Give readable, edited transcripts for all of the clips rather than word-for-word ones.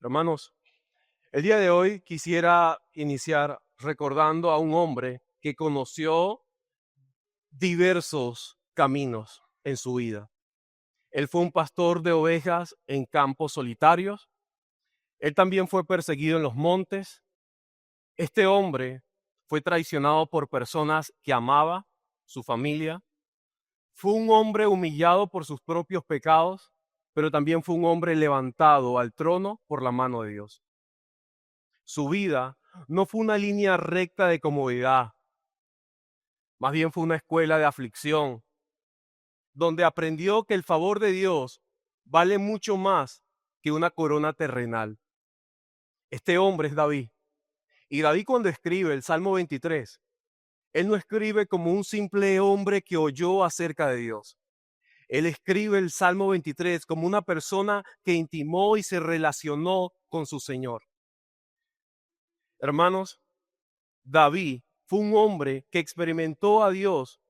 Hermanos, el día de hoy quisiera iniciar recordando a un hombre que conoció diversos caminos en su vida. Él fue un pastor de ovejas en campos solitarios. Él también fue perseguido en los montes. Este hombre fue traicionado por personas que amaba, su familia. Fue un hombre humillado por sus propios pecados, pero también fue un hombre levantado al trono por la mano de Dios. Su vida no fue una línea recta de comodidad, más bien fue una escuela de aflicción, donde aprendió que el favor de Dios vale mucho más que una corona terrenal. Este hombre es David. Y David, cuando escribe el Salmo 23, él no escribe como un simple hombre que oyó acerca de Dios. Él escribe el Salmo 23 como una persona que intimó y se relacionó con su Señor. Hermanos, David fue un hombre que experimentó a Dios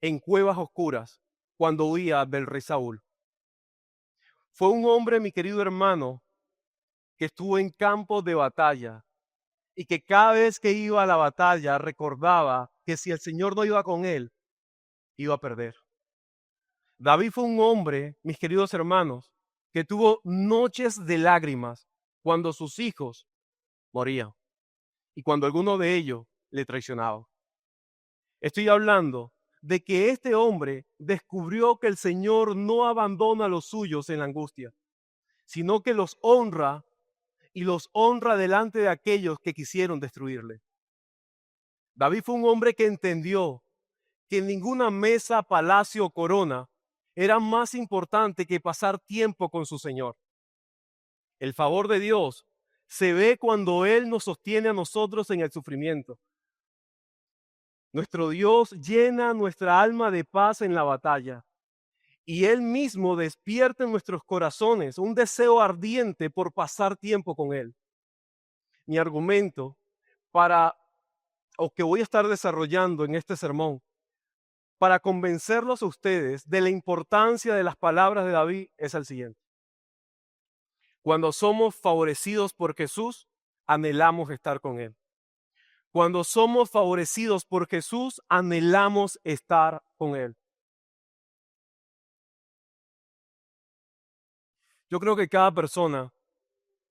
en cuevas oscuras cuando huía del rey Saúl. Fue un hombre, mi querido hermano, que estuvo en campos de batalla y que cada vez que iba a la batalla recordaba que si el Señor no iba con él, iba a perder. David fue un hombre, mis queridos hermanos, que tuvo noches de lágrimas cuando sus hijos morían y cuando alguno de ellos le traicionaba. Estoy hablando de que este hombre descubrió que el Señor no abandona a los suyos en la angustia, sino que los honra y los honra delante de aquellos que quisieron destruirle. David fue un hombre que entendió que ninguna mesa, palacio o corona era más importante que pasar tiempo con su Señor. El favor de Dios se ve cuando Él nos sostiene a nosotros en el sufrimiento. Nuestro Dios llena nuestra alma de paz en la batalla y Él mismo despierta en nuestros corazones un deseo ardiente por pasar tiempo con Él. Mi argumento que voy a estar desarrollando en este sermón para convencerlos a ustedes de la importancia de las palabras de David es el siguiente. Cuando somos favorecidos por Jesús, anhelamos estar con Él. Cuando somos favorecidos por Jesús, anhelamos estar con Él. Yo creo que cada persona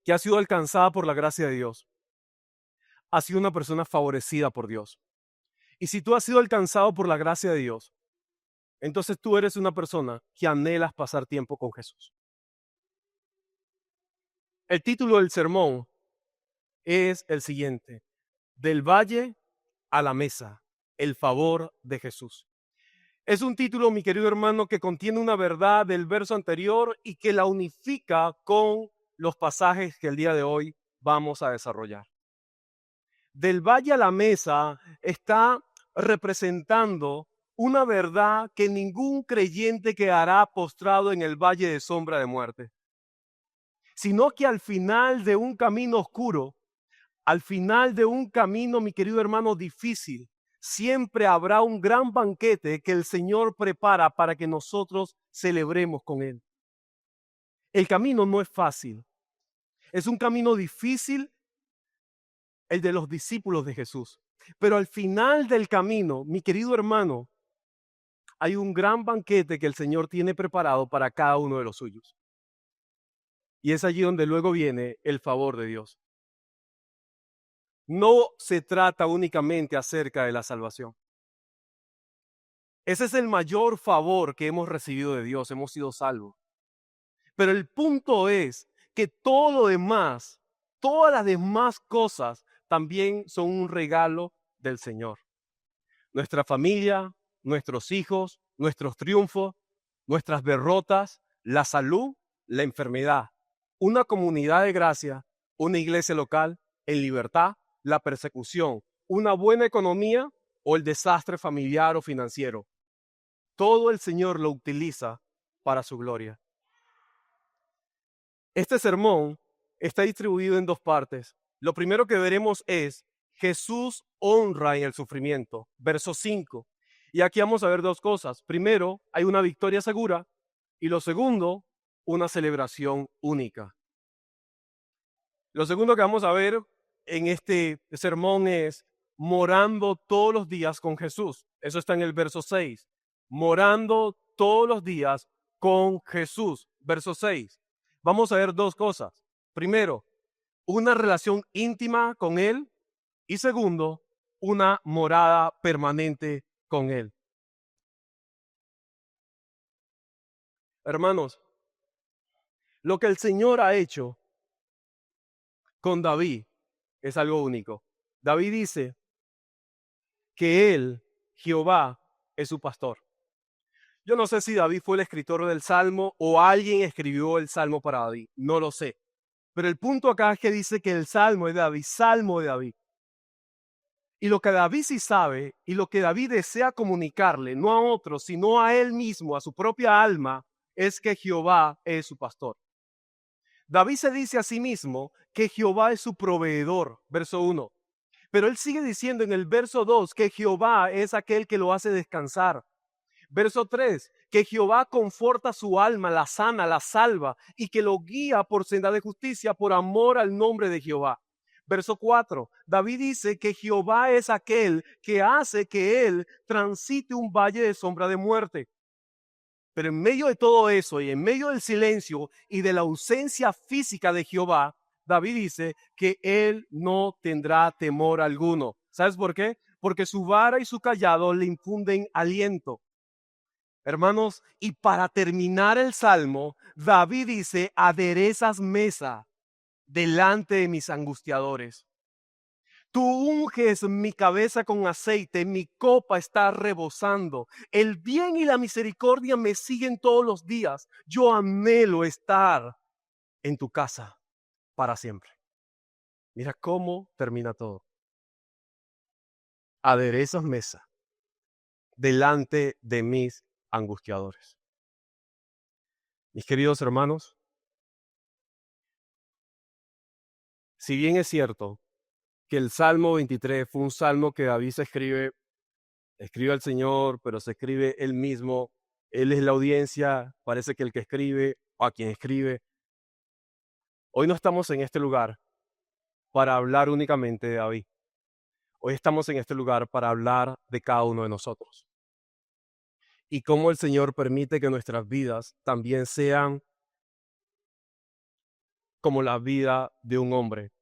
que ha sido alcanzada por la gracia de Dios ha sido una persona favorecida por Dios. Y si tú has sido alcanzado por la gracia de Dios, entonces tú eres una persona que anhelas pasar tiempo con Jesús. El título del sermón es el siguiente: Del valle a la mesa, el favor de Jesús. Es un título, mi querido hermano, que contiene una verdad del verso anterior y que la unifica con los pasajes que el día de hoy vamos a desarrollar. Del valle a la mesa está representando una verdad que ningún creyente quedará postrado en el valle de sombra de muerte, sino que al final de un camino oscuro, al final de un camino, mi querido hermano, difícil, siempre habrá un gran banquete que el Señor prepara para que nosotros celebremos con Él. El camino no es fácil. Es un camino difícil, el de los discípulos de Jesús. Pero al final del camino, mi querido hermano, hay un gran banquete que el Señor tiene preparado para cada uno de los suyos. Y es allí donde luego viene el favor de Dios. No se trata únicamente acerca de la salvación. Ese es el mayor favor que hemos recibido de Dios, hemos sido salvos. Pero el punto es que todo lo demás, todas las demás cosas también son un regalo del Señor. Nuestra familia, nuestros hijos, nuestros triunfos, nuestras derrotas, la salud, la enfermedad, una comunidad de gracia, una iglesia local en libertad, la persecución, una buena economía o el desastre familiar o financiero. Todo el Señor lo utiliza para su gloria. Este sermón está distribuido en dos partes. Lo primero que veremos es Jesús honra en el sufrimiento, verso 5. Y aquí vamos a ver dos cosas. Primero, hay una victoria segura y lo segundo, una celebración única. Lo segundo que vamos a ver en este sermón es morando todos los días con Jesús. Eso está en el verso 6. Morando todos los días con Jesús. Verso 6. Vamos a ver dos cosas. Primero, una relación íntima con Él. Y segundo, una morada permanente con Él. Hermanos, lo que el Señor ha hecho con David es algo único. David dice que Él, Jehová, es su pastor. Yo no sé si David fue el escritor del Salmo o alguien escribió el Salmo para David, no lo sé. Pero el punto acá es que dice que el Salmo es de David, Salmo de David. Y lo que David sí sabe y lo que David desea comunicarle, no a otros, sino a él mismo, a su propia alma, es que Jehová es su pastor. David se dice a sí mismo que Jehová es su proveedor, verso 1. Pero él sigue diciendo en el verso 2 que Jehová es aquel que lo hace descansar. Verso 3, que Jehová conforta su alma, la sana, la salva y que lo guía por senda de justicia por amor al nombre de Jehová. Verso 4, David dice que Jehová es aquel que hace que él transite un valle de sombra de muerte. Pero en medio de todo eso y en medio del silencio y de la ausencia física de Jehová, David dice que él no tendrá temor alguno. ¿Sabes por qué? Porque su vara y su callado le infunden aliento. Hermanos, y para terminar el salmo, David dice, aderezas mesa delante de mis angustiadores. Tú unges mi cabeza con aceite, mi copa está rebosando. El bien y la misericordia me siguen todos los días. Yo anhelo estar en tu casa para siempre. Mira cómo termina todo. Aderezas mesa delante de mis angustiadores. Mis queridos hermanos, si bien es cierto que el Salmo 23 fue un salmo que David se escribe al Señor, pero se escribe él mismo. Él es la audiencia, parece que el que escribe o a quien escribe. Hoy no estamos en este lugar para hablar únicamente de David. Hoy estamos en este lugar para hablar de cada uno de nosotros. Y cómo el Señor permite que nuestras vidas también sean como la vida de un hombre,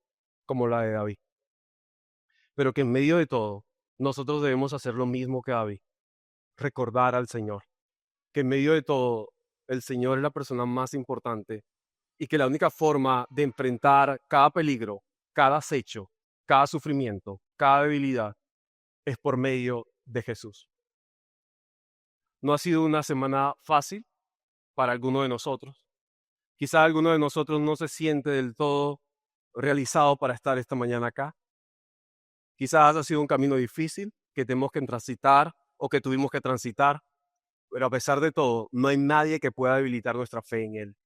como la de David. Pero que en medio de todo, nosotros debemos hacer lo mismo que David, recordar al Señor. Que en medio de todo, el Señor es la persona más importante y que la única forma de enfrentar cada peligro, cada acecho, cada sufrimiento, cada debilidad es por medio de Jesús. No ha sido una semana fácil para alguno de nosotros. Quizá alguno de nosotros no se siente del todo realizado para estar esta mañana acá. Quizás ha sido un camino difícil que tenemos que transitar o que tuvimos que transitar, pero a pesar de todo, no hay nadie que pueda debilitar nuestra fe en Él.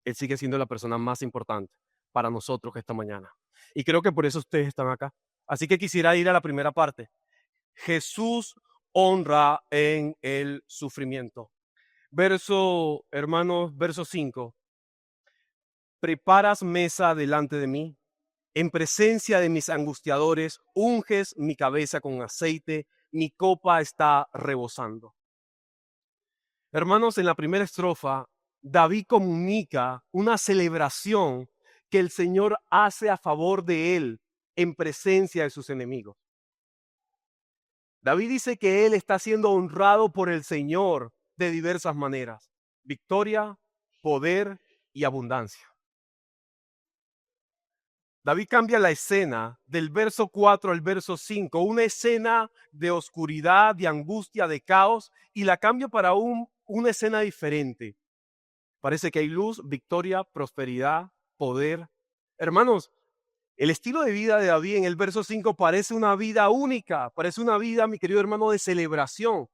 Él sigue siendo la persona más importante para nosotros esta mañana. Y creo que por eso ustedes están acá. Así que quisiera ir a la primera parte. Jesús honra en el sufrimiento. Verso 5. Preparas mesa delante de mí, en presencia de mis angustiadores, unges mi cabeza con aceite, mi copa está rebosando. Hermanos, en la primera estrofa, David comunica una celebración que el Señor hace a favor de él en presencia de sus enemigos. David dice que él está siendo honrado por el Señor de diversas maneras: victoria, poder y abundancia. David cambia la escena del verso 4 al verso 5, una escena de oscuridad, de angustia, de caos, y la cambia para una escena diferente. Parece que hay luz, victoria, prosperidad, poder. Hermanos, el estilo de vida de David en el verso 5 parece una vida única, parece una vida, mi querido hermano, de celebración.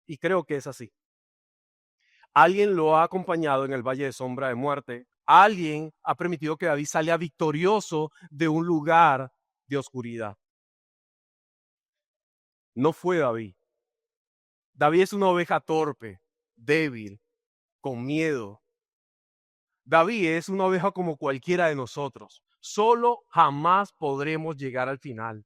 Y creo que es así. Alguien lo ha acompañado en el valle de sombra de muerte. Alguien ha permitido que David salga victorioso de un lugar de oscuridad. No fue David. David es una oveja torpe, débil, con miedo. David es una oveja como cualquiera de nosotros. Solo jamás podremos llegar al final.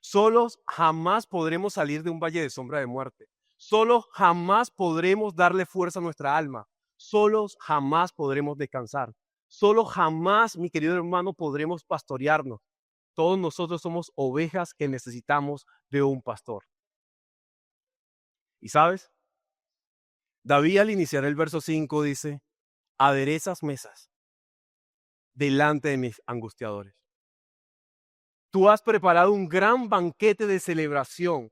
Solos jamás podremos salir de un valle de sombra de muerte. Solos jamás podremos darle fuerza a nuestra alma. Solos jamás podremos descansar. Solo jamás, mi querido hermano, podremos pastorearnos. Todos nosotros somos ovejas que necesitamos de un pastor. ¿Y sabes? David al iniciar el verso 5 dice, aderezas mesas delante de mis angustiadores. Tú has preparado un gran banquete de celebración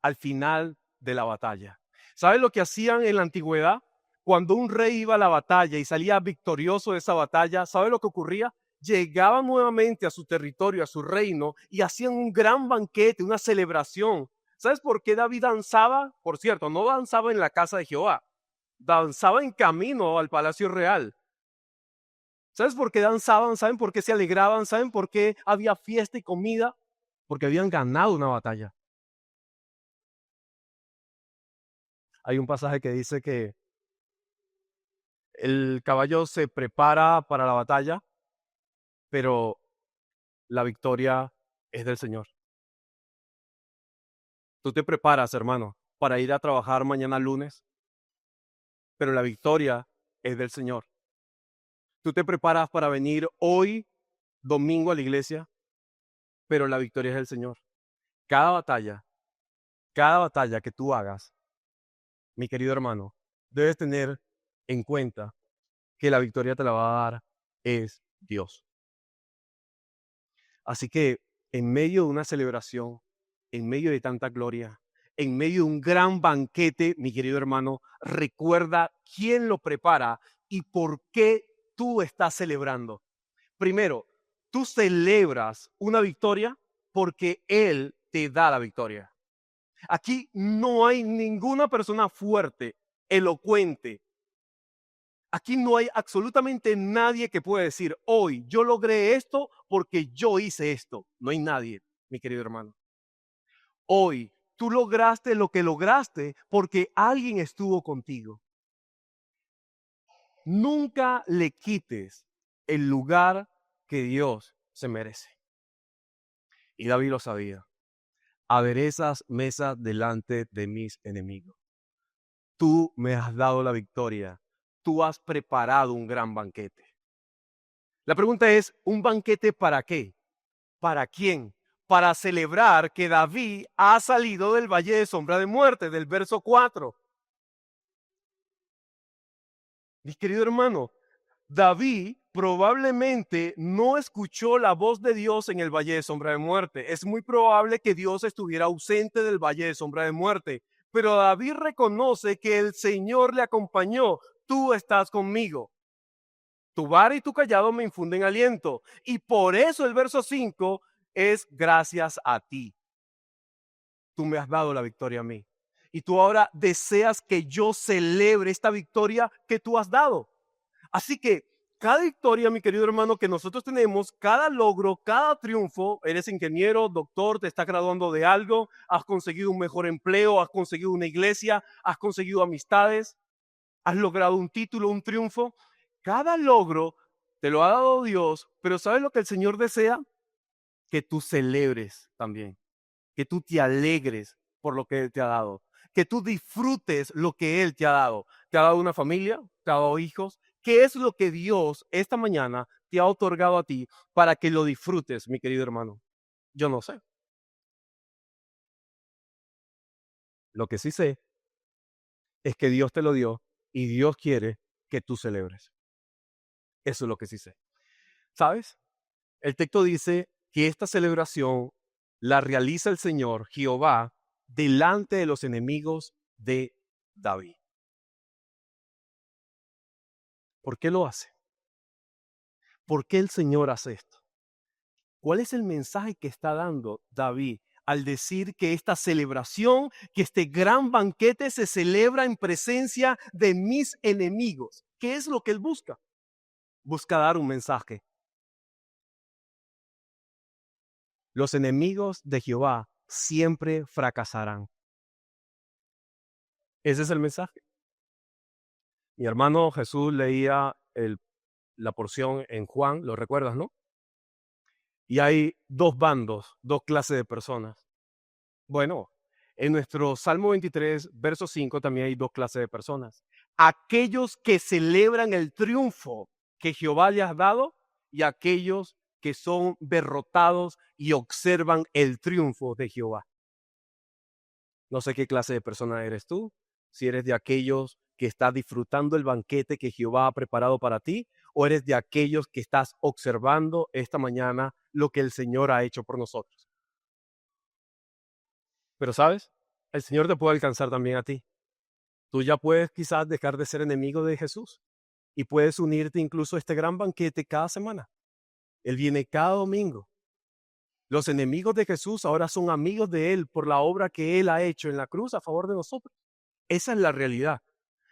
al final de la batalla. ¿Sabes lo que hacían en la antigüedad? Cuando un rey iba a la batalla y salía victorioso de esa batalla, ¿sabes lo que ocurría? Llegaban nuevamente a su territorio, a su reino, y hacían un gran banquete, una celebración. ¿Sabes por qué David danzaba? Por cierto, no danzaba en la casa de Jehová, danzaba en camino al palacio real. ¿Sabes por qué danzaban? ¿Saben por qué se alegraban? ¿Saben por qué había fiesta y comida? Porque habían ganado una batalla. Hay un pasaje que dice que el caballo se prepara para la batalla, pero la victoria es del Señor. Tú te preparas, hermano, para ir a trabajar mañana lunes, pero la victoria es del Señor. Tú te preparas para venir hoy, domingo, a la iglesia, pero la victoria es del Señor. Cada batalla que tú hagas, mi querido hermano, debes tener en cuenta que la victoria te la va a dar es Dios. Así que en medio de una celebración, en medio de tanta gloria, en medio de un gran banquete, mi querido hermano, recuerda quién lo prepara y por qué tú estás celebrando. Primero, tú celebras una victoria porque Él te da la victoria. Aquí no hay ninguna persona fuerte, elocuente. Aquí no hay absolutamente nadie que pueda decir, hoy yo logré esto porque yo hice esto. No hay nadie, mi querido hermano. Hoy tú lograste lo que lograste porque alguien estuvo contigo. Nunca le quites el lugar que Dios se merece. Y David lo sabía. Aderezas mesas delante de mis enemigos. Tú me has dado la victoria. Tú has preparado un gran banquete. La pregunta es, ¿un banquete para qué? ¿Para quién? Para celebrar que David ha salido del valle de sombra de muerte, del verso 4. Mi querido hermano, David probablemente no escuchó la voz de Dios en el valle de sombra de muerte. Es muy probable que Dios estuviera ausente del valle de sombra de muerte. Pero David reconoce que el Señor le acompañó. Tú estás conmigo. Tu vara y tu callado me infunden aliento. Y por eso el verso 5 es gracias a ti. Tú me has dado la victoria a mí. Y tú ahora deseas que yo celebre esta victoria que tú has dado. Así que cada victoria, mi querido hermano, que nosotros tenemos, cada logro, cada triunfo, eres ingeniero, doctor, te estás graduando de algo, has conseguido un mejor empleo, has conseguido una iglesia, has conseguido amistades, has logrado un título, un triunfo. Cada logro te lo ha dado Dios, pero ¿sabes lo que el Señor desea? Que tú celebres también, que tú te alegres por lo que Él te ha dado, que tú disfrutes lo que Él te ha dado. ¿Te ha dado una familia? ¿Te ha dado hijos? ¿Qué es lo que Dios esta mañana te ha otorgado a ti para que lo disfrutes, mi querido hermano? Yo no sé. Lo que sí sé es que Dios te lo dio y Dios quiere que tú celebres. Eso es lo que sí sé. ¿Sabes? El texto dice que esta celebración la realiza el Señor, Jehová, delante de los enemigos de David. ¿Por qué lo hace? ¿Por qué el Señor hace esto? ¿Cuál es el mensaje que está dando David al decir que esta celebración, que este gran banquete se celebra en presencia de mis enemigos? ¿Qué es lo que él busca? Busca dar un mensaje. Los enemigos de Jehová siempre fracasarán. Ese es el mensaje. Mi hermano Jesús leía el la porción en Juan, lo recuerdas, ¿no? Y hay dos bandos, dos clases de personas. Bueno, en nuestro Salmo 23, verso 5, también hay dos clases de personas. Aquellos que celebran el triunfo que Jehová le ha dado y aquellos que son derrotados y observan el triunfo de Jehová. No sé qué clase de persona eres tú, si eres de aquellos que estás disfrutando el banquete que Jehová ha preparado para ti, o eres de aquellos que estás observando esta mañana lo que el Señor ha hecho por nosotros. Pero sabes, el Señor te puede alcanzar también a ti. Tú ya puedes quizás dejar de ser enemigo de Jesús y puedes unirte incluso a este gran banquete cada semana. Él viene cada domingo. Los enemigos de Jesús ahora son amigos de Él por la obra que Él ha hecho en la cruz a favor de nosotros. Esa es la realidad.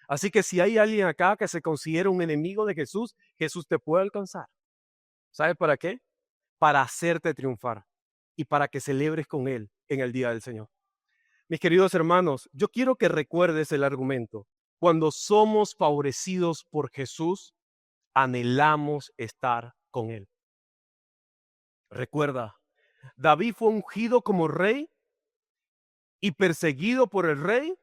Así que si hay alguien acá que se considera un enemigo de Jesús, Jesús te puede alcanzar. ¿Sabes para qué? Para hacerte triunfar y para que celebres con Él en el día del Señor. Mis queridos hermanos, yo quiero que recuerdes el argumento. Cuando somos favorecidos por Jesús, anhelamos estar con Él. Recuerda, David fue ungido como rey y perseguido por el rey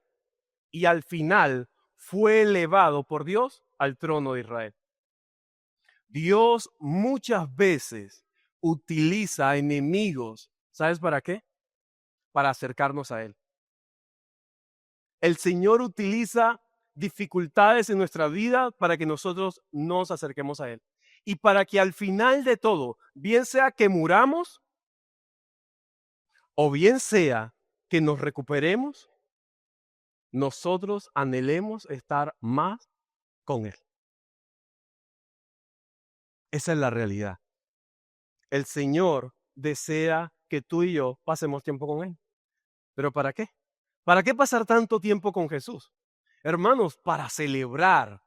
y al final fue elevado por Dios al trono de Israel. Dios muchas veces utiliza enemigos. ¿Sabes para qué? Para acercarnos a Él. El Señor utiliza dificultades en nuestra vida para que nosotros nos acerquemos a Él. Y para que al final de todo, bien sea que muramos o bien sea que nos recuperemos, nosotros anhelemos estar más con Él. Esa es la realidad. El Señor desea que tú y yo pasemos tiempo con Él. ¿Pero para qué? ¿Para qué pasar tanto tiempo con Jesús? Hermanos, para celebrar.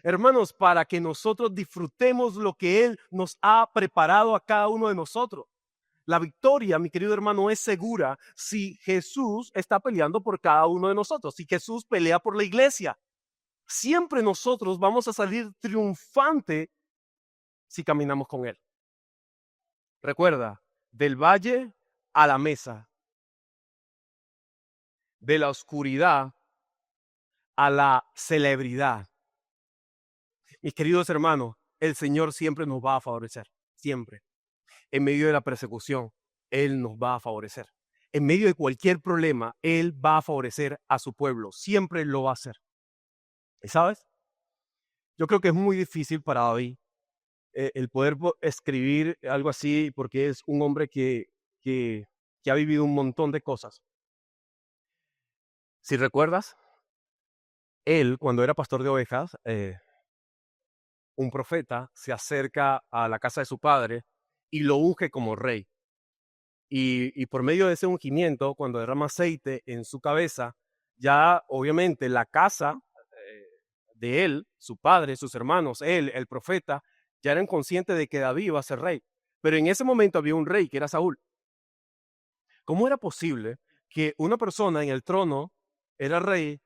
Hermanos, para que nosotros disfrutemos lo que Él nos ha preparado a cada uno de nosotros. La victoria, mi querido hermano, es segura si Jesús está peleando por cada uno de nosotros, si Jesús pelea por la iglesia. Siempre nosotros vamos a salir triunfante si caminamos con Él. Recuerda, del valle a la mesa, de la oscuridad a la celebridad. Mis queridos hermanos, el Señor siempre nos va a favorecer, siempre. En medio de la persecución, Él nos va a favorecer. En medio de cualquier problema, Él va a favorecer a su pueblo, siempre lo va a hacer. ¿Y sabes? Yo creo que es muy difícil para David el poder escribir algo así porque es un hombre que ha vivido un montón de cosas. Si recuerdas, él cuando era pastor de ovejas, un profeta se acerca a la casa de su padre y lo unge como rey. Y por medio de ese ungimiento, cuando derrama aceite en su cabeza, ya obviamente la casa de él, su padre, sus hermanos, él, el profeta, ya eran conscientes de que David iba a ser rey. Pero en ese momento había un rey que era Saúl. ¿Cómo era posible que una persona en el trono era rey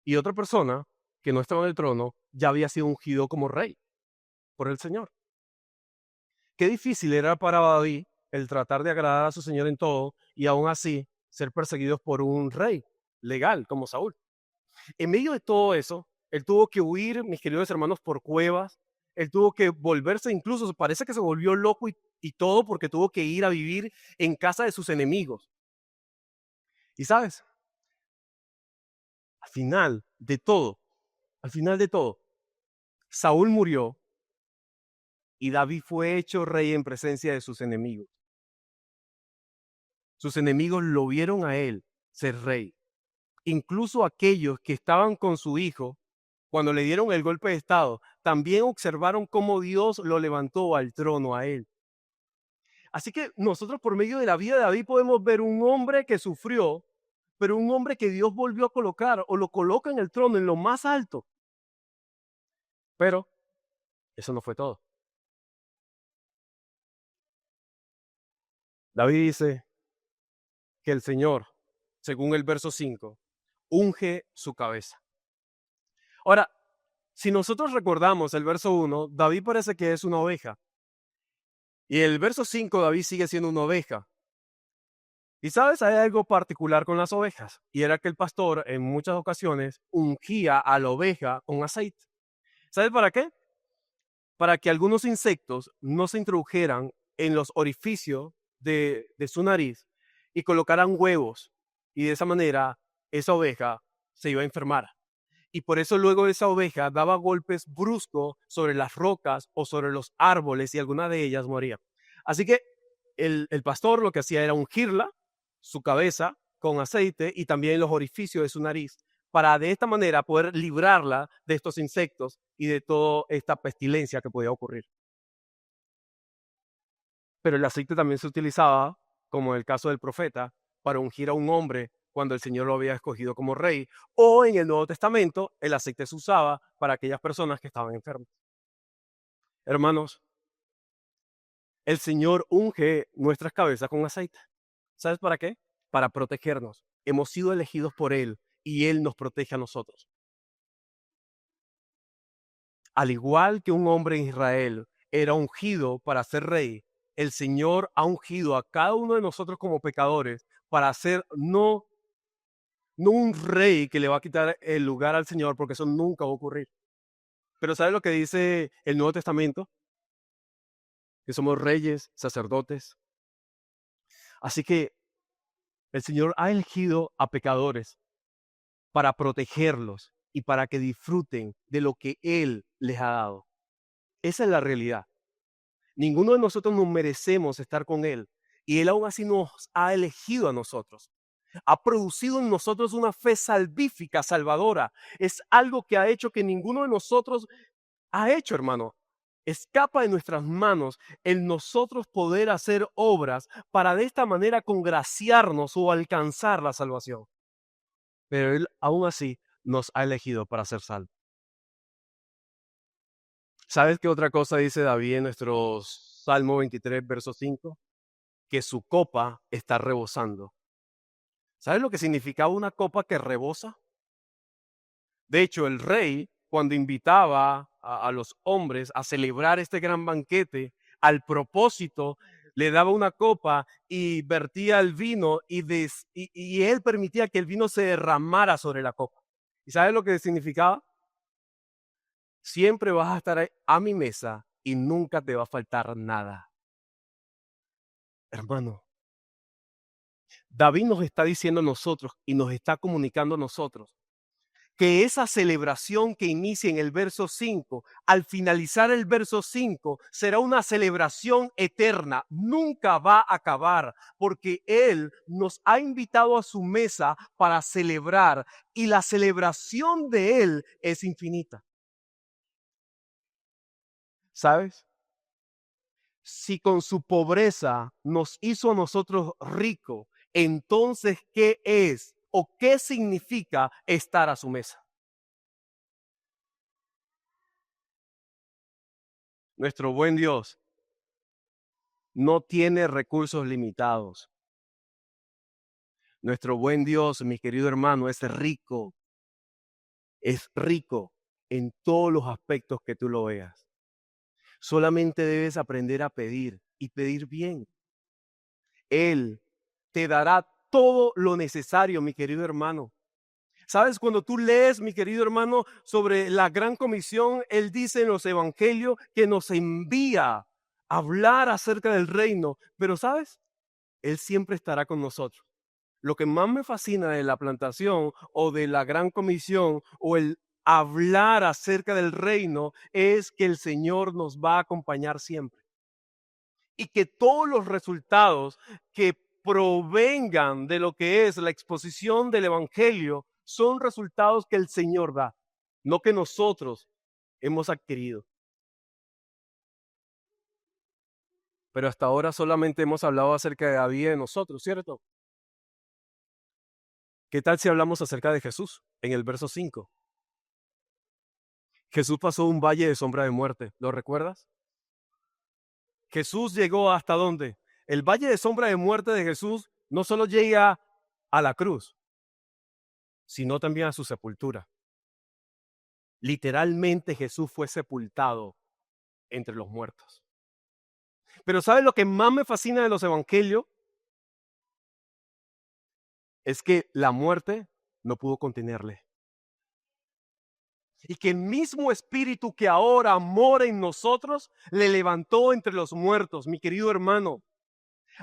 y otra persona que no estaba en el trono ya había sido ungido como rey por el Señor? Qué difícil era para David el tratar de agradar a su Señor en todo y aún así ser perseguidos por un rey legal como Saúl. En medio de todo eso, él tuvo que huir, mis queridos hermanos, por cuevas. Él tuvo que volverse, incluso parece que se volvió loco y todo porque tuvo que ir a vivir en casa de sus enemigos. Y sabes, al final de todo, al final de todo, Saúl murió y David fue hecho rey en presencia de sus enemigos. Sus enemigos lo vieron a él ser rey. Incluso aquellos que estaban con su hijo, cuando le dieron el golpe de estado, también observaron cómo Dios lo levantó al trono a él. Así que nosotros por medio de la vida de David podemos ver un hombre que sufrió, pero un hombre que Dios volvió a colocar o lo coloca en el trono, en lo más alto. Pero eso no fue todo. David dice que el Señor, según el verso 5, unge su cabeza. Ahora, Si nosotros recordamos el verso 1, David parece que es una oveja. Y el verso 5, David sigue siendo una oveja. Y sabes, hay algo particular con las ovejas. Y era que el pastor en muchas ocasiones ungía a la oveja con aceite. ¿Sabes para qué? Para que algunos insectos no se introdujeran en los orificios de su nariz y colocaran huevos. Y de esa manera esa oveja se iba a enfermar. Y por eso luego esa oveja daba golpes bruscos sobre las rocas o sobre los árboles y alguna de ellas moría. Así que el pastor lo que hacía era ungirla, su cabeza, con aceite y también los orificios de su nariz, para de esta manera poder librarla de estos insectos y de toda esta pestilencia que podía ocurrir. Pero el aceite también se utilizaba, como en el caso del profeta, para ungir a un hombre cuando el Señor lo había escogido como rey, o en el Nuevo Testamento el aceite se usaba para aquellas personas que estaban enfermas. Hermanos, el Señor unge nuestras cabezas con aceite. ¿Sabes para qué? Para protegernos. Hemos sido elegidos por Él y Él nos protege a nosotros. Al igual que un hombre en Israel era ungido para ser rey, el Señor ha ungido a cada uno de nosotros como pecadores para ser no un rey que le va a quitar el lugar al Señor, porque eso nunca va a ocurrir. Pero ¿sabes lo que dice el Nuevo Testamento? Que somos reyes, sacerdotes. Así que el Señor ha elegido a pecadores para protegerlos y para que disfruten de lo que Él les ha dado. Esa es la realidad. Ninguno de nosotros nos merecemos estar con Él y Él aún así nos ha elegido a nosotros. Ha producido en nosotros una fe salvífica, salvadora. Es algo que ha hecho que ninguno de nosotros ha hecho, hermano. Escapa de nuestras manos el nosotros poder hacer obras para de esta manera congraciarnos o alcanzar la salvación. Pero Él aún así nos ha elegido para ser salvos. ¿Sabes qué otra cosa dice David en nuestro Salmo 23, verso 5? Que su copa está rebosando. ¿Sabes lo que significaba una copa que rebosa? De hecho, el rey, cuando invitaba a los hombres a celebrar este gran banquete, al propósito le daba una copa y vertía el vino y él permitía que el vino se derramara sobre la copa. ¿Y sabes lo que significaba? Siempre vas a estar a mi mesa y nunca te va a faltar nada. Hermano, David nos está diciendo a nosotros y nos está comunicando a nosotros que esa celebración que inicia en el verso 5, al finalizar el verso 5, será una celebración eterna, nunca va a acabar, porque Él nos ha invitado a su mesa para celebrar y la celebración de Él es infinita. ¿Sabes? Si con su pobreza nos hizo a nosotros ricos, entonces, ¿qué es o qué significa estar a su mesa? Nuestro buen Dios no tiene recursos limitados. Nuestro buen Dios, mi querido hermano, es rico en todos los aspectos que tú lo veas. Solamente debes aprender a pedir y pedir bien. Él te dará todo lo necesario, mi querido hermano. ¿Sabes? Cuando tú lees, mi querido hermano, sobre la gran comisión, Él dice en los evangelios que nos envía a hablar acerca del reino. Pero ¿sabes? Él siempre estará con nosotros. Lo que más me fascina de la plantación o de la gran comisión o el hablar acerca del reino es que el Señor nos va a acompañar siempre. Y que todos los resultados que provengan de lo que es la exposición del evangelio son resultados que el Señor da, no que nosotros hemos adquirido. Pero hasta ahora solamente hemos hablado acerca de la vida de nosotros, ¿cierto? ¿Qué tal si hablamos acerca de Jesús en el verso 5? Jesús pasó un valle de sombra de muerte, ¿lo recuerdas? Jesús llegó hasta dónde? El valle de sombra de muerte de Jesús no solo llega a la cruz, sino también a su sepultura. Literalmente Jesús fue sepultado entre los muertos. Pero ¿sabes lo que más me fascina de los evangelios? Es que la muerte no pudo contenerle. Y que el mismo espíritu que ahora mora en nosotros le levantó entre los muertos, mi querido hermano.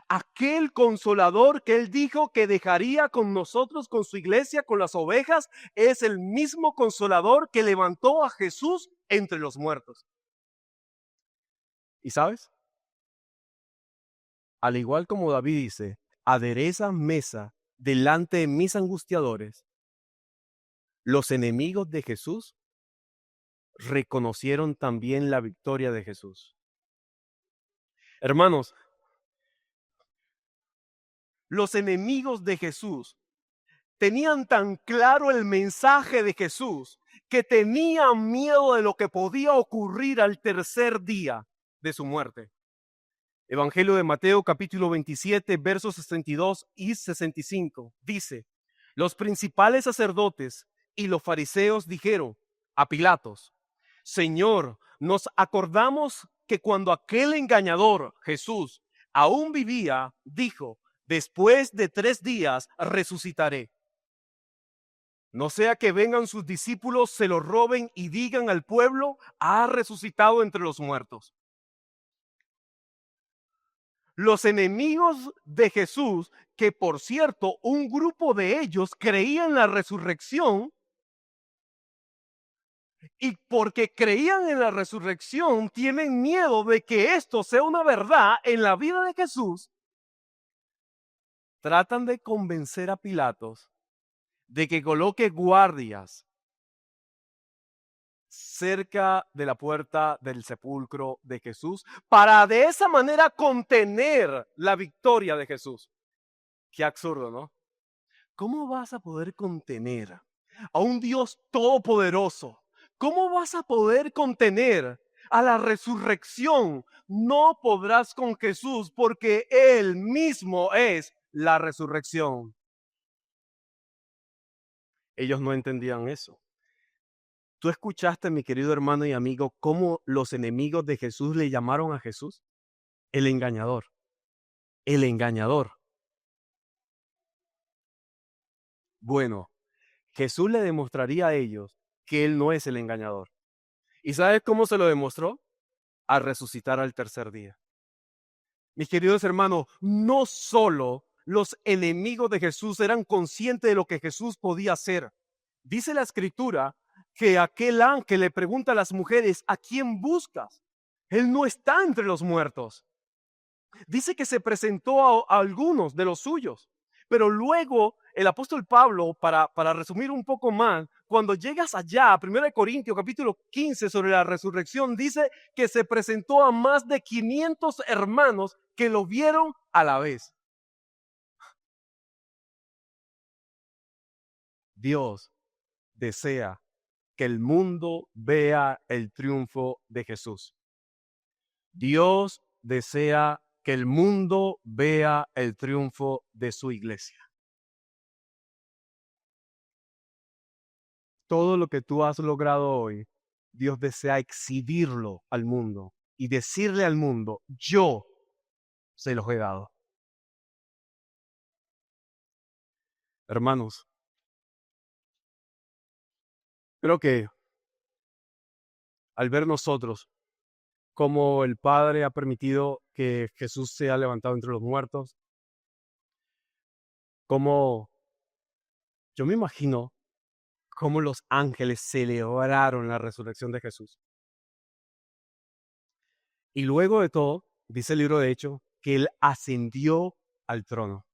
Aquel consolador que él dijo que dejaría con nosotros, con su iglesia, con las ovejas, es el mismo consolador que levantó a Jesús entre los muertos. ¿Y sabes? Al igual como David dice, adereza mesa delante de mis angustiadores, los enemigos de Jesús reconocieron también la victoria de Jesús. Hermanos, los enemigos de Jesús tenían tan claro el mensaje de Jesús que tenían miedo de lo que podía ocurrir al tercer día de su muerte. Evangelio de Mateo capítulo 27 versos 62 y 65 dice: los principales sacerdotes y los fariseos dijeron a Pilatos: Señor, nos acordamos que cuando aquel engañador, Jesús, aún vivía, dijo: después de 3 días resucitaré. No sea que vengan sus discípulos, se lo roben y digan al pueblo: ha resucitado entre los muertos. Los enemigos de Jesús, que por cierto, un grupo de ellos creían en la resurrección, y porque creían en la resurrección, tienen miedo de que esto sea una verdad en la vida de Jesús, tratan de convencer a Pilatos de que coloque guardias cerca de la puerta del sepulcro de Jesús para de esa manera contener la victoria de Jesús. Qué absurdo, ¿no? ¿Cómo vas a poder contener a un Dios todopoderoso? ¿Cómo vas a poder contener a la resurrección? No podrás con Jesús porque Él mismo es la resurrección. Ellos no entendían eso. ¿Tú escuchaste, mi querido hermano y amigo, cómo los enemigos de Jesús le llamaron a Jesús? El engañador. El engañador. Bueno, Jesús le demostraría a ellos que Él no es el engañador. ¿Y sabes cómo se lo demostró? Al resucitar al tercer día. Mis queridos hermanos, no solo los enemigos de Jesús eran conscientes de lo que Jesús podía hacer. Dice la Escritura que aquel ángel le pregunta a las mujeres: ¿a quién buscas? Él no está entre los muertos. Dice que se presentó a algunos de los suyos, pero luego el apóstol Pablo, para resumir un poco más, cuando llegas allá, a 1 Corintios capítulo 15 sobre la resurrección, dice que se presentó a más de 500 hermanos que lo vieron a la vez. Dios desea que el mundo vea el triunfo de Jesús. Dios desea que el mundo vea el triunfo de su iglesia. Todo lo que tú has logrado hoy, Dios desea exhibirlo al mundo y decirle al mundo: yo se los he dado. Hermanos, creo que al ver nosotros cómo el Padre ha permitido que Jesús sea levantado entre los muertos, cómo yo me imagino cómo los ángeles celebraron la resurrección de Jesús. Y luego de todo, dice el libro de Hechos, que Él ascendió al trono.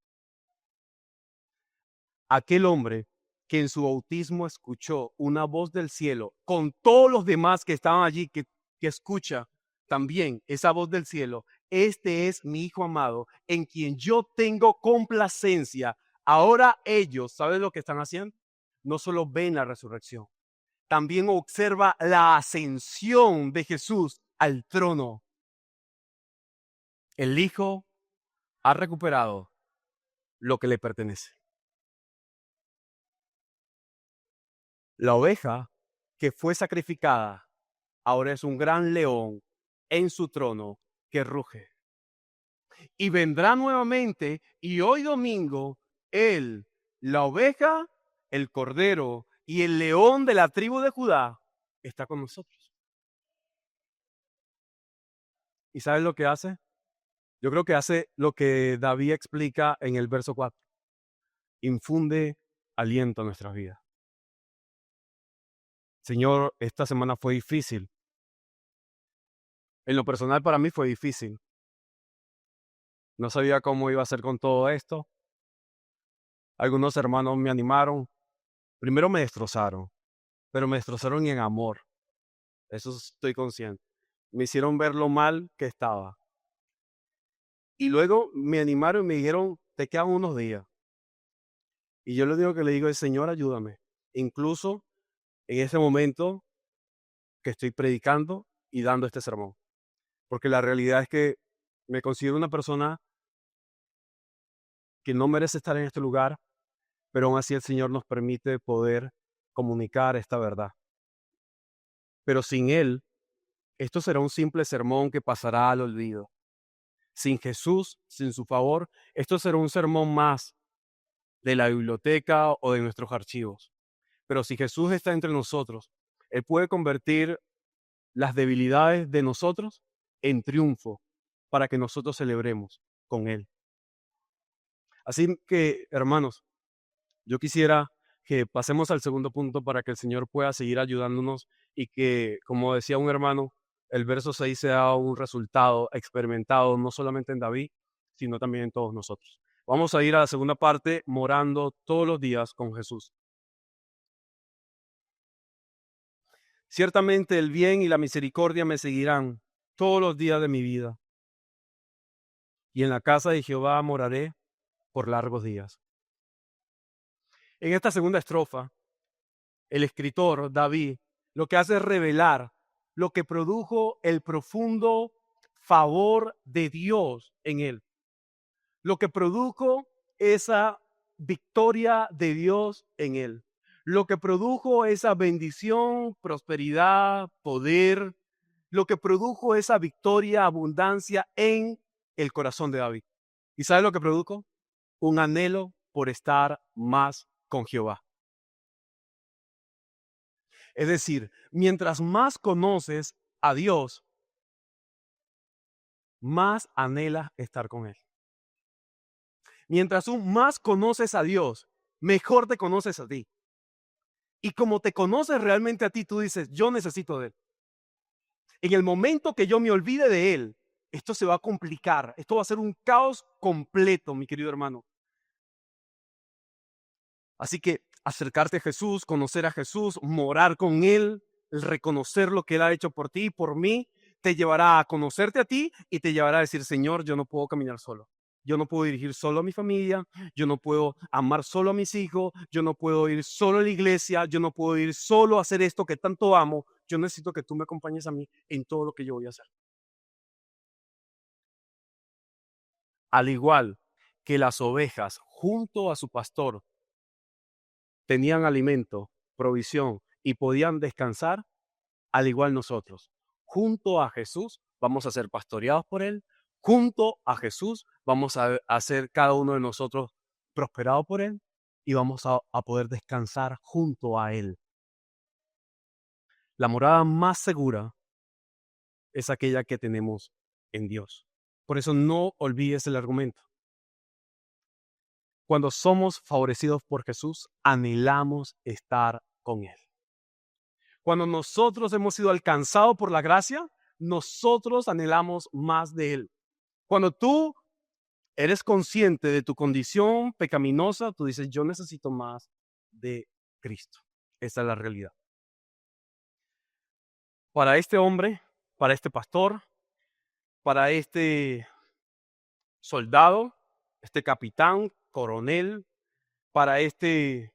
Aquel hombre que en su bautismo escuchó una voz del cielo, con todos los demás que estaban allí, que escucha también esa voz del cielo: este es mi Hijo amado, en quien yo tengo complacencia. Ahora ellos, ¿saben lo que están haciendo? No solo ven la resurrección, también observa la ascensión de Jesús al trono. El Hijo ha recuperado lo que le pertenece. La oveja que fue sacrificada, ahora es un gran león en su trono que ruge. Y vendrá nuevamente, y hoy domingo, él, la oveja, el cordero y el león de la tribu de Judá, está con nosotros. ¿Y sabes lo que hace? Yo creo que hace lo que David explica en el verso 4. Infunde aliento a nuestras vidas. Señor, esta semana fue difícil. En lo personal para mí fue difícil. No sabía cómo iba a ser con todo esto. Algunos hermanos me animaron. Primero me destrozaron, pero me destrozaron en amor. Eso estoy consciente. Me hicieron ver lo mal que estaba. Y luego me animaron y me dijeron, te quedan unos días. Y yo lo único que le digo es, Señor, ayúdame. Incluso en ese momento que estoy predicando y dando este sermón. Porque la realidad es que me considero una persona que no merece estar en este lugar, pero aún así el Señor nos permite poder comunicar esta verdad. Pero sin Él, esto será un simple sermón que pasará al olvido. Sin Jesús, sin su favor, esto será un sermón más de la biblioteca o de nuestros archivos. Pero si Jesús está entre nosotros, Él puede convertir las debilidades de nosotros en triunfo para que nosotros celebremos con Él. Así que, hermanos, yo quisiera que pasemos al segundo punto para que el Señor pueda seguir ayudándonos y que, como decía un hermano, el verso 6 sea un resultado experimentado no solamente en David, sino también en todos nosotros. Vamos a ir a la segunda parte, morando todos los días con Jesús. Ciertamente el bien y la misericordia me seguirán todos los días de mi vida, y en la casa de Jehová moraré por largos días. En esta segunda estrofa, el escritor David lo que hace es revelar lo que produjo el profundo favor de Dios en él, lo que produjo esa victoria de Dios en él, lo que produjo esa bendición, prosperidad, poder, lo que produjo esa victoria, abundancia en el corazón de David. ¿Y sabe lo que produjo? Un anhelo por estar más con Jehová. Es decir, mientras más conoces a Dios, más anhelas estar con Él. Mientras tú más conoces a Dios, mejor te conoces a ti. Y como te conoces realmente a ti, tú dices, yo necesito de Él. En el momento que yo me olvide de Él, esto se va a complicar. Esto va a ser un caos completo, mi querido hermano. Así que acercarte a Jesús, conocer a Jesús, morar con Él, el reconocer lo que Él ha hecho por ti y por mí, te llevará a conocerte a ti y te llevará a decir, Señor, yo no puedo caminar solo. Yo no puedo dirigir solo a mi familia, yo no puedo amar solo a mis hijos, yo no puedo ir solo a la iglesia, yo no puedo ir solo a hacer esto que tanto amo. Yo necesito que tú me acompañes a mí en todo lo que yo voy a hacer. Al igual que las ovejas junto a su pastor tenían alimento, provisión y podían descansar, al igual nosotros. Junto a Jesús vamos a ser pastoreados por Él. Junto a Jesús vamos a ser cada uno de nosotros prosperado por Él y vamos a poder descansar junto a Él. La morada más segura es aquella que tenemos en Dios. Por eso no olvides el argumento. Cuando somos favorecidos por Jesús, anhelamos estar con Él. Cuando nosotros hemos sido alcanzados por la gracia, nosotros anhelamos más de Él. Cuando tú eres consciente de tu condición pecaminosa, tú dices, yo necesito más de Cristo. Esa es la realidad. Para este hombre, para este pastor, para este soldado, este capitán, coronel, para este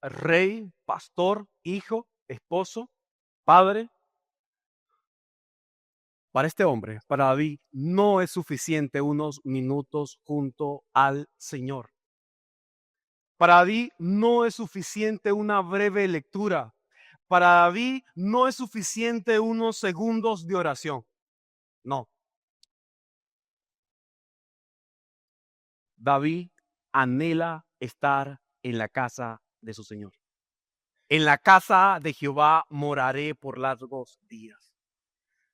rey, pastor, hijo, esposo, padre, para este hombre, para David, no es suficiente unos minutos junto al Señor. Para David no es suficiente una breve lectura. Para David no es suficiente unos segundos de oración. No. David anhela estar en la casa de su Señor. En la casa de Jehová moraré por largos días.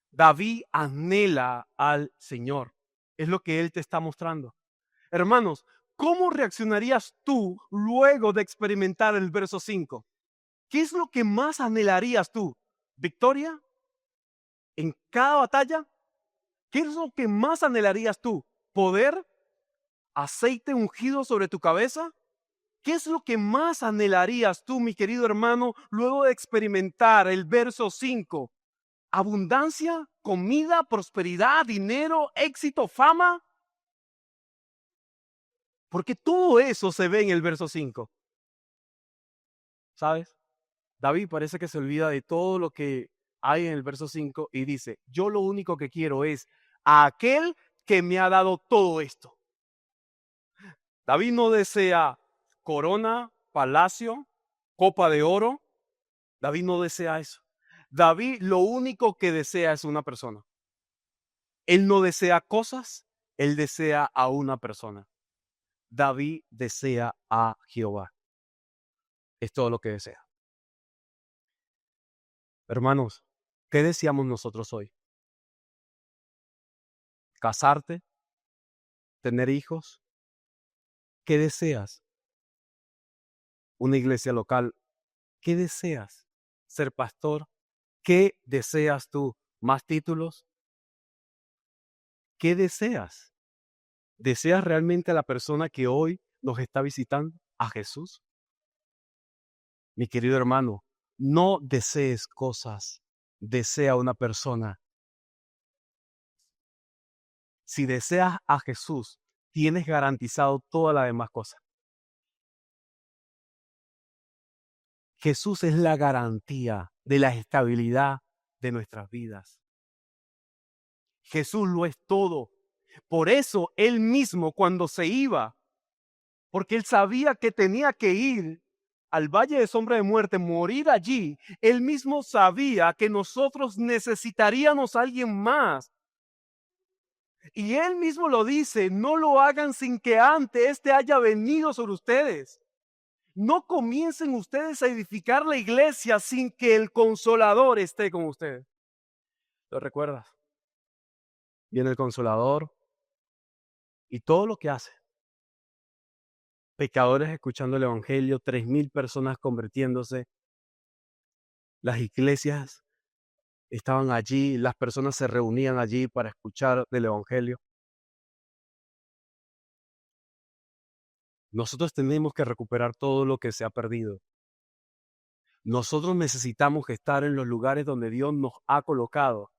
David anhela al Señor. Es lo que él te está mostrando. Hermanos, ¿cómo reaccionarías tú luego de experimentar el verso 5? ¿Qué es lo que más anhelarías tú? ¿Victoria en cada batalla? ¿Qué es lo que más anhelarías tú? ¿Poder? ¿Aceite ungido sobre tu cabeza? ¿Qué es lo que más anhelarías tú, mi querido hermano, luego de experimentar el verso 5? ¿Abundancia, comida, prosperidad, dinero, éxito, fama? Porque todo eso se ve en el verso 5. ¿Sabes? David parece que se olvida de todo lo que hay en el verso 5 y dice, yo lo único que quiero es a aquel que me ha dado todo esto. David no desea corona, palacio, copa de oro. David no desea eso. David lo único que desea es una persona. Él no desea cosas, él desea a una persona. David desea a Jehová. Es todo lo que desea. Hermanos, ¿qué deseamos nosotros hoy? ¿Casarte? ¿Tener hijos? ¿Qué deseas? ¿Una iglesia local? ¿Qué deseas? ¿Ser pastor? ¿Qué deseas tú? ¿Más títulos? ¿Qué deseas? ¿Deseas realmente a la persona que hoy nos está visitando? ¿A Jesús? Mi querido hermano, no desees cosas, desea una persona. Si deseas a Jesús, tienes garantizado todas las demás cosas. Jesús es la garantía de la estabilidad de nuestras vidas. Jesús lo es todo. Por eso él mismo cuando se iba, porque él sabía que tenía que ir al valle de sombra de muerte, morir allí, él mismo sabía que nosotros necesitaríamos a alguien más. Y él mismo lo dice, no lo hagan sin que antes éste haya venido sobre ustedes. No comiencen ustedes a edificar la iglesia sin que el Consolador esté con ustedes. ¿Lo recuerdas? Viene el Consolador y todo lo que hace. Pecadores escuchando el Evangelio, 3,000 personas convirtiéndose. Las iglesias estaban allí, las personas se reunían allí para escuchar del Evangelio. Nosotros tenemos que recuperar todo lo que se ha perdido. Nosotros necesitamos estar en los lugares donde Dios nos ha colocado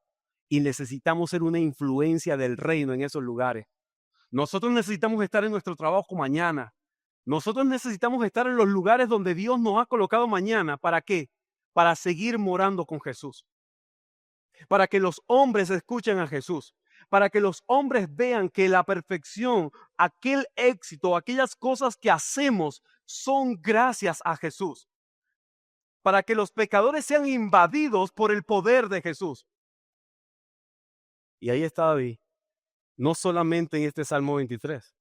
y necesitamos ser una influencia del reino en esos lugares. Nosotros necesitamos estar en nuestro trabajo mañana. Nosotros necesitamos estar en los lugares donde Dios nos ha colocado mañana. ¿Para qué? Para seguir morando con Jesús. Para que los hombres escuchen a Jesús. Para que los hombres vean que la perfección, aquel éxito, aquellas cosas que hacemos son gracias a Jesús. Para que los pecadores sean invadidos por el poder de Jesús. Y ahí está David, no solamente en este Salmo 23.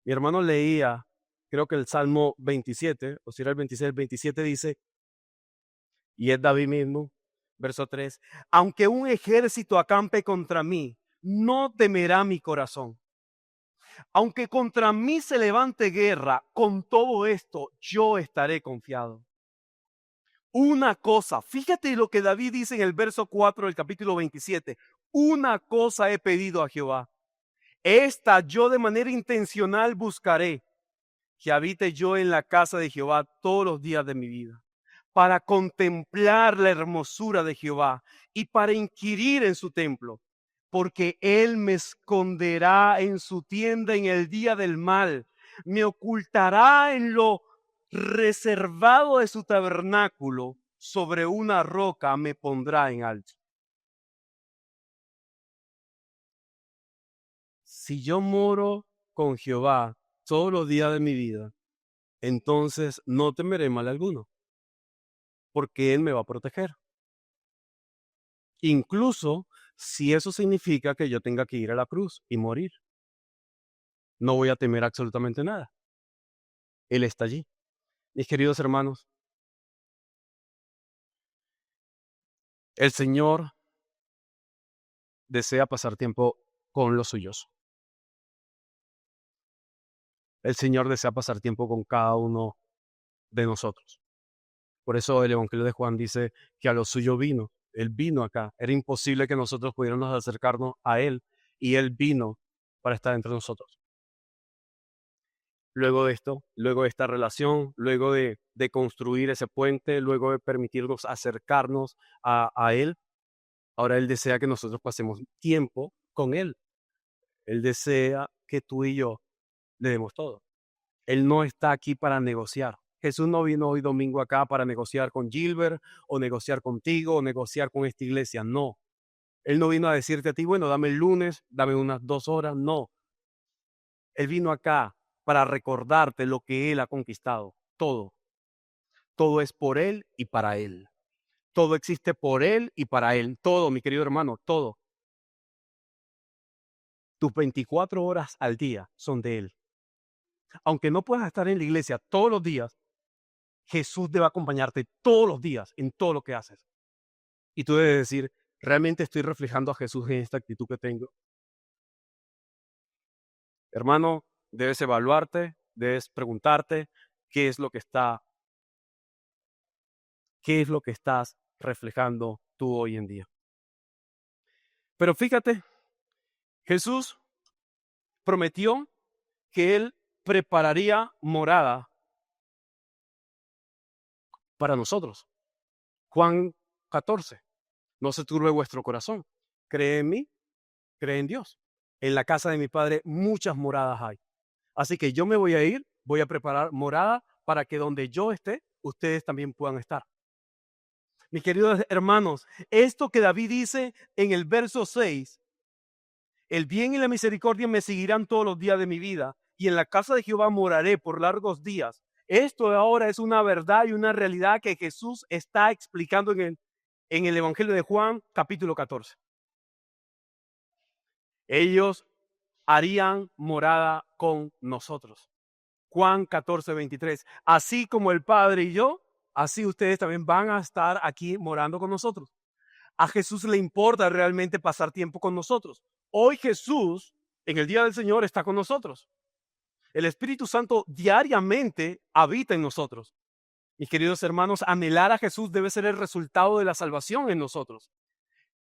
Mi hermano leía, creo que el Salmo 27, o si era el 26, el 27 dice, y es David mismo, verso 3, aunque un ejército acampe contra mí, no temerá mi corazón. Aunque contra mí se levante guerra, con todo esto yo estaré confiado. Una cosa, fíjate lo que David dice en el verso 4 del capítulo 27. Una cosa he pedido a Jehová. Esta yo de manera intencional buscaré, que habite yo en la casa de Jehová todos los días de mi vida, para contemplar la hermosura de Jehová y para inquirir en su templo, porque él me esconderá en su tienda en el día del mal, me ocultará en lo reservado de su tabernáculo, sobre una roca me pondrá en alto. Si yo moro con Jehová todos los días de mi vida, entonces no temeré mal alguno. porque Él me va a proteger. Incluso si eso significa que yo tenga que ir a la cruz y morir, no voy a temer absolutamente nada. Él está allí. Mis queridos hermanos, el Señor desea pasar tiempo con los suyos. El Señor desea pasar tiempo con cada uno de nosotros. Por eso el Evangelio de Juan dice que a lo suyo vino. Él vino acá. Era imposible que nosotros pudiéramos acercarnos a Él y Él vino para estar entre nosotros. Luego de esto, luego de esta relación, luego de construir ese puente, luego de permitirnos acercarnos a Él, ahora Él desea que nosotros pasemos tiempo con Él. Él desea que tú y yo le demos todo. Él no está aquí para negociar. Jesús no vino hoy domingo acá para negociar con Gilbert o negociar contigo o negociar con esta iglesia. No. Él no vino a decirte a ti, bueno, dame el lunes, dame unas 2 horas. No. Él vino acá para recordarte lo que Él ha conquistado. Todo. Todo es por Él y para Él. Todo existe por Él y para Él. Todo, mi querido hermano, todo. Tus 24 horas al día son de Él. Aunque no puedas estar en la iglesia todos los días, Jesús debe acompañarte todos los días en todo lo que haces. Y tú debes decir, ¿realmente estoy reflejando a Jesús en esta actitud que tengo? Hermano, debes evaluarte, debes preguntarte qué es lo que estás reflejando tú hoy en día. Pero fíjate, Jesús prometió que Él prepararía morada para nosotros. Juan 14. No se turbe vuestro corazón. Cree en mí, cree en Dios. En la casa de mi Padre muchas moradas hay. Así que yo me voy a ir, voy a preparar morada para que donde yo esté, ustedes también puedan estar. Mis queridos hermanos, esto que David dice en el verso 6, el bien y la misericordia me seguirán todos los días de mi vida, y en la casa de Jehová moraré por largos días. Esto ahora es una verdad y una realidad que Jesús está explicando en el Evangelio de Juan, capítulo 14. Ellos harían morada con nosotros. Juan 14, 23. Así como el Padre y yo, así ustedes también van a estar aquí morando con nosotros. A Jesús le importa realmente pasar tiempo con nosotros. Hoy Jesús, en el día del Señor, está con nosotros. El Espíritu Santo diariamente habita en nosotros. Mis queridos hermanos, anhelar a Jesús debe ser el resultado de la salvación en nosotros.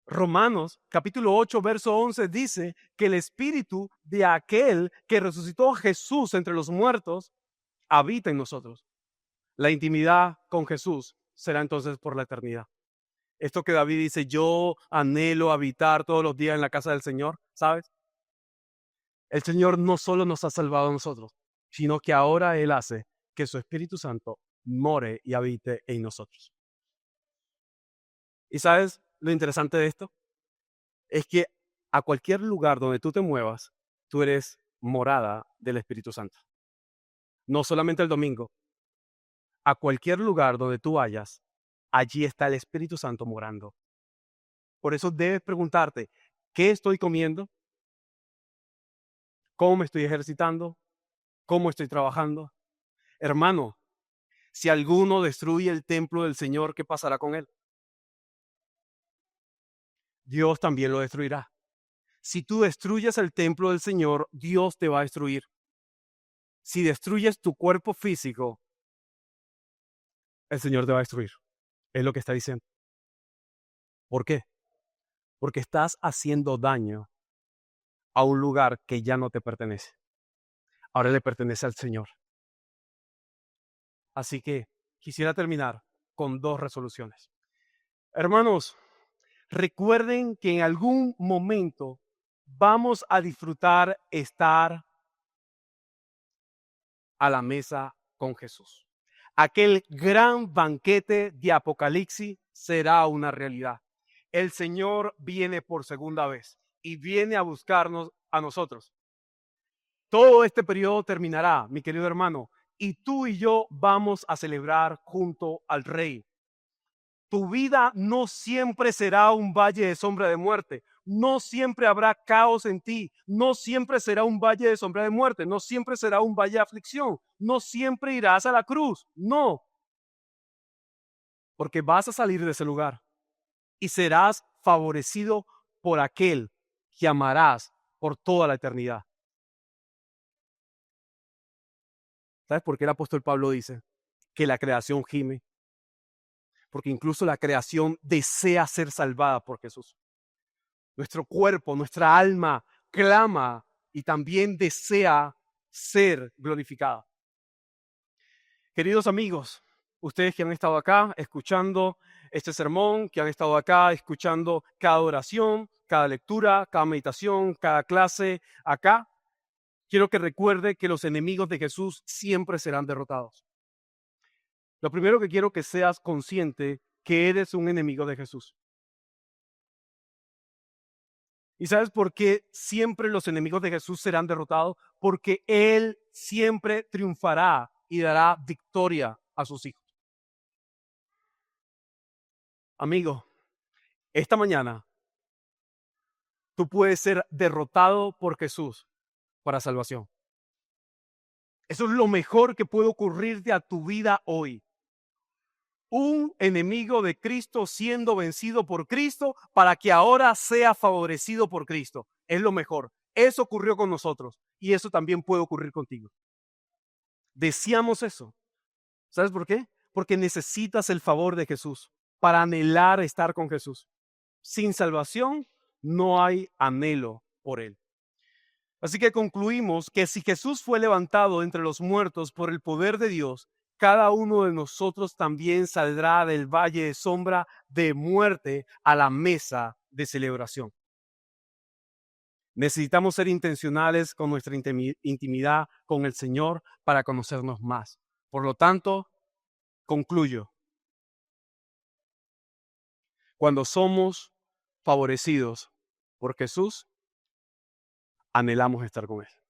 Romanos capítulo 8, verso 11 dice que el Espíritu de aquel que resucitó a Jesús entre los muertos habita en nosotros. La intimidad con Jesús será entonces por la eternidad. Esto que David dice, yo anhelo habitar todos los días en la casa del Señor, ¿sabes? El Señor no solo nos ha salvado a nosotros, sino que ahora Él hace que su Espíritu Santo more y habite en nosotros. ¿Y sabes lo interesante de esto? Es que a cualquier lugar donde tú te muevas, tú eres morada del Espíritu Santo. No solamente el domingo. A cualquier lugar donde tú vayas, allí está el Espíritu Santo morando. Por eso debes preguntarte, ¿qué estoy comiendo? ¿Cómo me estoy ejercitando? ¿Cómo estoy trabajando? Hermano, si alguno destruye el templo del Señor, ¿qué pasará con él? Dios también lo destruirá. Si tú destruyes el templo del Señor, Dios te va a destruir. Si destruyes tu cuerpo físico, el Señor te va a destruir. Es lo que está diciendo. ¿Por qué? Porque estás haciendo daño a un lugar que ya no te pertenece. Ahora le pertenece al Señor. Así que quisiera terminar con 2 resoluciones. Hermanos, recuerden que en algún momento vamos a disfrutar estar a la mesa con Jesús. Aquel gran banquete de Apocalipsis será una realidad. El Señor viene por segunda vez y viene a buscarnos a nosotros. Todo este periodo terminará, mi querido hermano, y tú y yo vamos a celebrar junto al Rey. Tu vida no siempre será un valle de sombra de muerte. No siempre habrá caos en ti. No siempre será un valle de sombra de muerte. No siempre será un valle de aflicción. No siempre irás a la cruz. No, porque vas a salir de ese lugar y serás favorecido por aquel que amarás por toda la eternidad. ¿Sabes por qué el apóstol Pablo dice que la creación gime? Porque incluso la creación desea ser salvada por Jesús. Nuestro cuerpo, nuestra alma clama y también desea ser glorificada. Queridos amigos, ustedes que han estado acá escuchando este sermón, que han estado acá escuchando cada oración, cada lectura, cada meditación, cada clase acá, quiero que recuerde que los enemigos de Jesús siempre serán derrotados. Lo primero que quiero que seas consciente que eres un enemigo de Jesús. ¿Y sabes por qué siempre los enemigos de Jesús serán derrotados? Porque Él siempre triunfará y dará victoria a sus hijos. Amigo, esta mañana tú puedes ser derrotado por Jesús para salvación. Eso es lo mejor que puede ocurrirte a tu vida hoy. Un enemigo de Cristo siendo vencido por Cristo para que ahora sea favorecido por Cristo. Es lo mejor. Eso ocurrió con nosotros y eso también puede ocurrir contigo. Deseamos eso. ¿Sabes por qué? Porque necesitas el favor de Jesús para anhelar estar con Jesús. Sin salvación no hay anhelo por Él. Así que concluimos que si Jesús fue levantado entre los muertos por el poder de Dios, cada uno de nosotros también saldrá del valle de sombra de muerte a la mesa de celebración. Necesitamos ser intencionales con nuestra intimidad con el Señor para conocernos más. Por lo tanto, concluyo. Cuando somos favorecidos por Jesús, anhelamos estar con Él.